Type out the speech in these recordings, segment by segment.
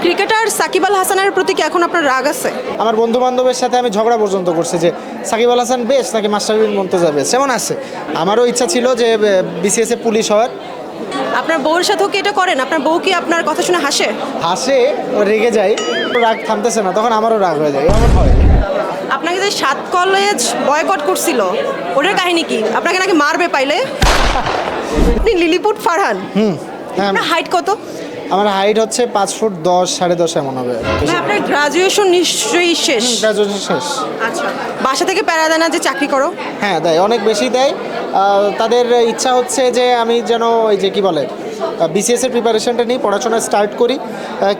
Cricketer Shakib Al হাসানের প্রতি কি এখন আপনার রাগ আছে? আমার বন্ধু বান্ধবের সাথে আমি ঝগড়া পর্যন্ত করছি যে সাকিব আল হাসান বেশ নাকি মাশরাফি বিন মুর্তজা বেশ, যেমন আছে। আমারও ইচ্ছা ছিল যে বিসিএস এ পুলিশ হওয়ার। আপনার বউয়ের সাথেও কি এটা করেন? আপনার বউ কি আপনার কথা শুনে হাসে? হাসে, রেগে যায়, রাগ থামতেছে না, তখন আমারও রাগ হয়ে যায়, এমন হয়। আপনাকে যে 7 কলেজ বয়কট করছিল ওটার কাহিনী কি? আপনাকে নাকি মারবে পাইলে? আপনি লিলিপুট ফারহান। হ্যাঁ, আপনার হাইট কত? আমার হাইট হচ্ছে 5 ফুট 10, 10.5 এমন হবে। ভাই, আপনার গ্রাজুয়েশন নিশ্চয়ই শেষ। গ্রাজুয়েশন শেষ। আচ্ছা, বাসা থেকে প্যারা দেয় না যে চাকরি করো? হ্যাঁ দেয়, অনেক বেশি দেয়। তাদের ইচ্ছা হচ্ছে যে আমি যেন ওই যে কি বলে বিসিএস এর প্রিপারেশনটা নিই, পড়াশোনা স্টার্ট করি।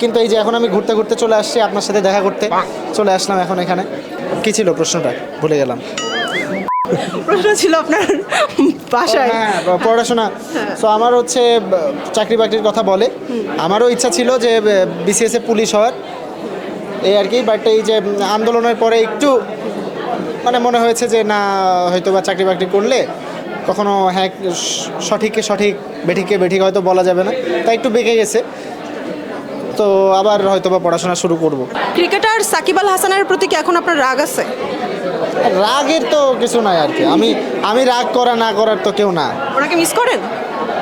কিন্তু এই যে এখন আমি ঘুরতে ঘুরতে চলে আসছি আপনার সাথে দেখা করতে, চলে আসলাম এখন এখানে। কী ছিল প্রশ্নটা? ভুলে গেলাম। প্রশ্ন ছিল আপনার বাসায়। হ্যাঁ, পড়াশোনা। সো আমার হচ্ছে চাকরি বাকরির কথা বলে। আমারও ইচ্ছা ছিল যে বিসিএস এ পুলিশ হওয়ার, এই আর কি। বাট এই যে আন্দোলনের পরে একটু মানে মনে হয়েছে যে না, হয়তো বা চাকরি বাকরি করলে কখনো হ্যাঁ সঠিককে সঠিক, বেঠিককে বেঠিক হয়তো বলা যাবে না, তাই একটু বেঁকে গেছে। তো আবার হয়তো বা পড়াশোনা শুরু করব। ক্রিকেটার সাকিব আল হাসানের প্রতি কি এখন আপনার রাগ আছে? রাগের তো কিছু নাই আর কি। আমি রাগ করা না করার তো কেউ না। ওনাকে মিস করেন?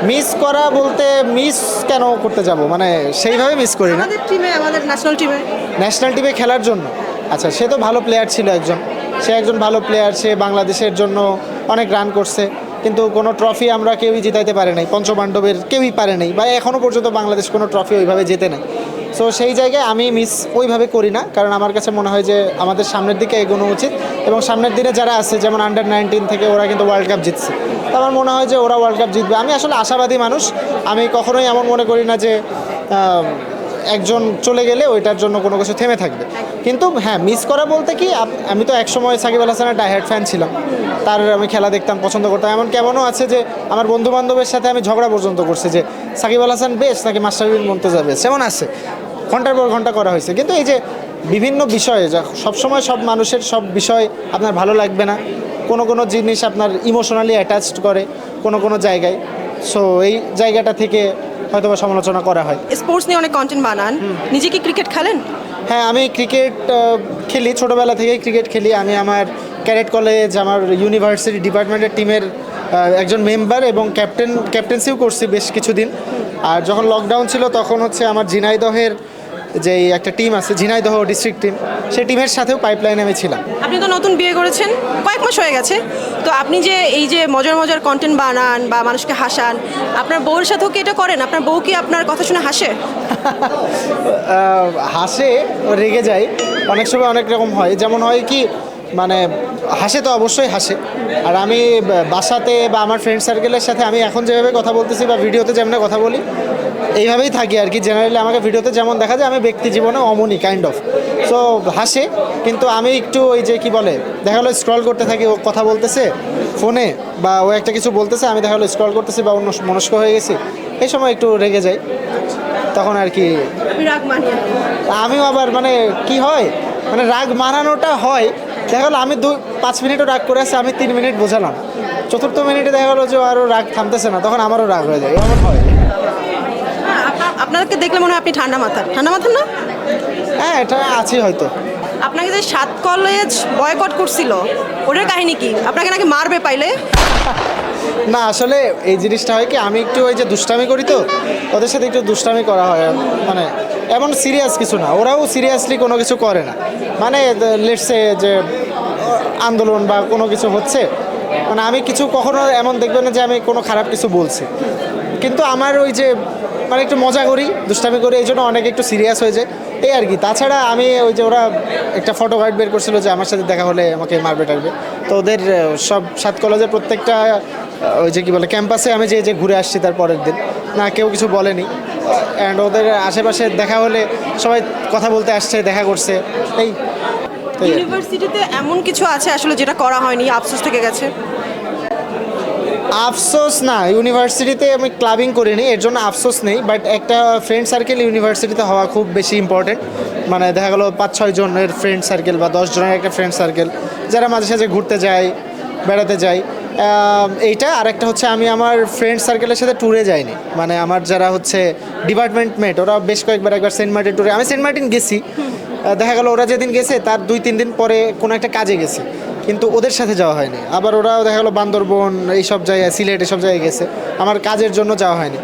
মিস করা বলতে মিস কেন করতে যাব, মানে সেইভাবে মিস করি না। আমাদের টিমে, আমাদের ন্যাশনাল টিমে। ন্যাশনাল টিমে খেলার জন্য? আচ্ছা, সে তো ভালো প্লেয়ার ছিল একজন, সে একজন ভালো প্লেয়ার, সে বাংলাদেশের জন্য অনেক রান করছে, কিন্তু কোনো ট্রফি আমরা কেউই জিতাইতে পারে নাই। পঞ্চপাণ্ডবের কেউই পারে নাই, বা এখনও পর্যন্ত বাংলাদেশ কোনো ট্রফি ওইভাবে জেতে নাই। সো সেই জায়গায় আমি মিস ওইভাবে করি না, কারণ আমার কাছে মনে হয় যে আমাদের সামনের দিকে এগোনো উচিত। এবং সামনের দিনে যারা আছে, যেমন আন্ডার-19 থেকে ওরা কিন্তু ওয়ার্ল্ড কাপ জিতছে, তো আমার মনে হয় যে ওরা ওয়ার্ল্ড কাপ জিতবে। আমি আসলে আশাবাদী মানুষ। আমি কখনোই এমন মনে করি না যে একজন চলে গেলে ওইটার জন্য কোনো কিছু থেমে থাকবে। কিন্তু হ্যাঁ, মিস করা বলতে কি, আমি তো একসময় সাকিব আল হাসানের ডাইহার্ট ফ্যান ছিলাম, তার আমি খেলা দেখতাম, পছন্দ করতাম। এমন কেমনও আছে যে আমার বন্ধু বান্ধবের সাথে আমি ঝগড়া পর্যন্ত করছি যে সাকিব আল হাসান বেশ নাকি মাশরাফি বিন মুর্তজা বেশ, যেমন আছে। ঘন্টার পর ঘন্টা করা হয়েছে, কিন্তু এই যে বিভিন্ন বিষয়ে সবসময় সব মানুষের সব বিষয় আপনার ভালো লাগবে না। কোনো জিনিস আপনার ইমোশনালি অ্যাটাচড করে কোনো জায়গায়। সো এই জায়গাটা থেকে হয়তো বা সমালোচনা করা হয়। স্পোর্টস নিয়ে অনেক কন্টেন্ট বানান, নিজে কি ক্রিকেট খেলেন? হ্যাঁ, আমি ক্রিকেট খেলি, ছোটোবেলা থেকেই ক্রিকেট খেলি। আমি আমার ক্যাডেট কলেজ, আমার ইউনিভার্সিটি ডিপার্টমেন্টের টিমের একজন মেম্বার এবং ক্যাপ্টেন্সিও করছি বেশ কিছুদিন। আর যখন লকডাউন ছিল তখন হচ্ছে আমার ঝিনাইদহের যে একটা টিম আছে, ঝিনাইদহ ডিস্ট্রিক্ট টিম, সেই টিমের সাথেও পাইপলাইনে আমি ছিলাম। আপনি তো নতুন বিয়ে করেছেন, কয়েক মাস হয়ে গেছে। তো আপনি যে এই যে মজার মজার কন্টেন্ট বানান বা মানুষকে হাসান, আপনার বউয়ের সাথেও কি এটা করেন? আপনার বউ কি আপনার কথা শুনে হাসে? হাসে, রেগে যায়, অনেক সময় অনেক রকম হয়। যেমন হয় কি, মানে হাসে তো অবশ্যই হাসে। আর আমি বাসাতে বা আমার ফ্রেন্ড সার্কেলের সাথে আমি এখন যেভাবে কথা বলতেছি বা ভিডিওতে যেমন কথা বলি, এইভাবেই থাকি আর কি। জেনারেলি আমাকে ভিডিওতে যেমন দেখা যায়, আমি ব্যক্তি জীবনে অমনি কাইন্ড অফ। সো হাসে, কিন্তু আমি একটু ওই যে কি বলে, দেখা গেলো স্ক্রল করতে থাকি, ও কথা বলতেছে ফোনে বা ও একটা কিছু বলতেছে, আমি দেখা গেলো স্ক্রল করতেছি বা অন্য মনস্ক হয়ে গেছি, এই সময় একটু রেগে যাই তখন আর কি। রাগ মানিয়ে আমিও আবার মানে কি হয়, মানে রাগ মানানোটা হয়। দেখা গেলো আমি 5 মিনিটও রাগ করে আসছি, আমি 3 মিনিট বোঝালাম, চতুর্থ মিনিটে দেখা গেলো যে আরও রাগ থামতেছে না, তখন আমারও রাগ হয়ে যায়, এমন হয়। আপনাকে দেখলে মনে হয় আপনি ঠান্ডা মাথার না? হ্যাঁ, এটা আছে হয়তো। আপনাকে যে 7 কলেজ বয়কট করছিল ওটার কাহিনী কি? আপনাকে নাকি মারবে পাইলে? না, আসলে এই জিনিসটা হয় কি, আমি একটু ওই যে দুষ্টামি করি, তো ওদের সাথে একটু দুষ্টামি করা হয়। মানে এমন সিরিয়াস কিছু না, ওরাও সিরিয়াসলি কোনো কিছু করে না। মানে লেটসে যে আন্দোলন বা কোনো কিছু হচ্ছে, মানে আমি কিছু কখনো এমন দেখবেন না যে আমি কোনো খারাপ কিছু বলছি, কিন্তু আমার ওই যে মানে একটু মজা করি, দুষ্টামি করি, এই জন্য অনেকে একটু সিরিয়াস হয়ে যায়, এই আর কি। তাছাড়া আমি ওই যে ওরা একটা ফটো গাইড বের করছিল যে আমার সাথে দেখা হলে আমাকে মারবে টারবে, তো ওদের সব 7 কলেজের প্রত্যেকটা ওই যে কী বলে ক্যাম্পাসে আমি যে ঘুরে আসছি তার পরের দিন, না কেউ কিছু বলেনি। অ্যান্ড ওদের আশেপাশে দেখা হলে সবাই কথা বলতে আসছে, দেখা করছে, এই। ইউনিভার্সিটিতে এমন কিছু আছে আসলে যেটা করা হয়নি, আফসোস থেকে গেছে? আফসোস না, ইউনিভার্সিটিতে আমি ক্লাবিং করিনি, এর জন্য আফসোস নেই। বাট একটা ফ্রেন্ড সার্কেল ইউনিভার্সিটিতে হওয়া খুব বেশি ইম্পর্টেন্ট। মানে দেখা গেলো 5-6 জনের ফ্রেন্ড সার্কেল বা 10 জনের একটা ফ্রেন্ড সার্কেল, যারা মাঝে সাঝে ঘুরতে যায়, বেড়াতে যায়, এইটা আরেকটা হচ্ছে আমি আমার ফ্রেন্ড সার্কেলের সাথে ট্যুরে যাইনি, মানে আমার যারা হচ্ছে ডিপার্টমেন্ট মেট ওরা বেশ একবার সেন্ট মার্টিন ট্যুরে, আমি সেন্ট মার্টিন গেছি, দেখা গেল ওরা যেদিন গেছে তার 2-3 দিন পরে কোনো একটা কাজে গেছে, কিন্তু ওদের সাথে যাওয়া হয়নি। আবার ওরাও দেখা গেলো বান্দরবন এইসব জায়গায়, সিলেট এসব জায়গায় গেছে, আমার কাজের জন্য যাওয়া হয়নি।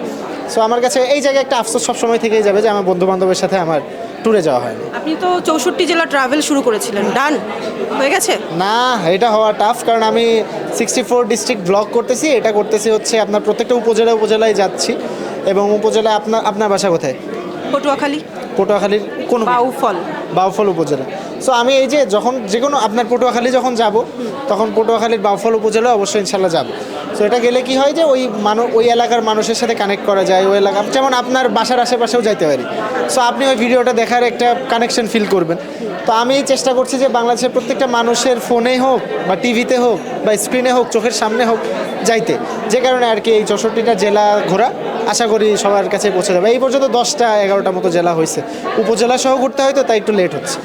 সো আমার কাছে এই জায়গায় একটা আফসোস সবসময় থেকেই যাবে যে আমার বন্ধু বান্ধবের সাথে আমার ট্যুরে যাওয়া হয়নি। আপনি তো 64 জেলা ট্রাভেল শুরু করেছিলেন, ডান হয়ে গেছে? না, এটা হওয়া টাফ, কারণ আমি 64 ডিস্ট্রিক্ট ব্লক করতেছি, এটা করতেছি হচ্ছে আপনার প্রত্যেকটা উপজেলায় যাচ্ছি, এবং উপজেলায় আপনার বাসা কোথায়? পটুয়াখালী। পটুয়াখালীর কোন? বাউফল উপজেলা। সো আমি এই যে যখন যে কোনো আপনার পটুয়াখালী যখন যাব তখন পটুয়াখালীর বাউফল উপজেলা অবশ্যই ইনশাল্লাহ যাব। সো এটা গেলে কি হয় যে ওই এলাকার মানুষের সাথে কানেক্ট করা যায়, ওই এলাকা যেমন আপনার বাসার আশেপাশেও যাইতে পারি। সো আপনি ওই ভিডিওটা দেখার একটা কানেকশন ফিল করবেন। তো আমি চেষ্টা করছি যে বাংলাদেশের প্রত্যেকটা মানুষের ফোনে হোক বা টিভিতে হোক বা স্ক্রিনে হোক, চোখের সামনে হোক যাইতে, যে কারণে আর কি এই 64টা জেলা ঘোরা আশা করি সবার কাছে পৌঁছে যাবে। এই পর্যন্ত 10টা 11টা মতো জেলা হয়েছে, উপজেলা সহ ঘুরতে হয়তো তাই একটু লেট হচ্ছে।